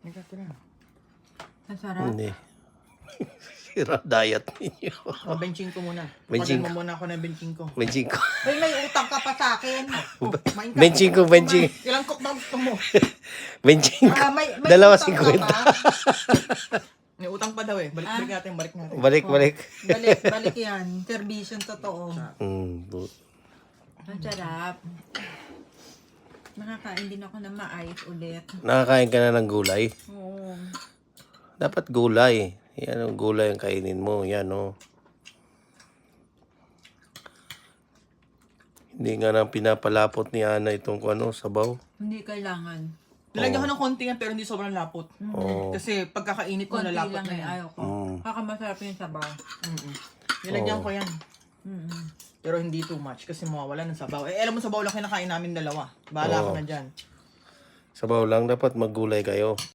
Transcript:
Nagkatira. Ang sarap. Hindi. Sira diet ninyo. O, benching ko muna. Benching Benching mo muna ako ng benching ko. Benching ko. Uy, may utang ka pa sa akin. Main ka. Benching ko, benching. Ilang cook na gusto mo? Benching ko. May Dalawa utang ka 50. pa? May utang pa daw eh. Balik natin, balik natin. Balik. Balik yan. Servisyon totoo. Ang sarap. Nakakain din ako ng mais ulit. Nakakain ka na ng gulay? Oo. Dapat gulay. Yan ang gulay ang kainin mo. Yan o. Hindi nga nang pinapalapot ni Ana itong sabaw. Hindi kailangan. Nilagyan ko ng konti yan pero hindi sobrang lapot. Oo. Kasi pagkakainit mo Konti nalapot lang na eh. yan. Ayaw ko. Baka masarap yung sabaw. Nilagyan ko yan. Mm-mm. Pero hindi too much kasi mawawala ng sabaw. Eh, alam mo sabaw lang kinakain namin dalawa. Bahala ka Oo. na dyan. Sabaw lang. Dapat maggulay kayo.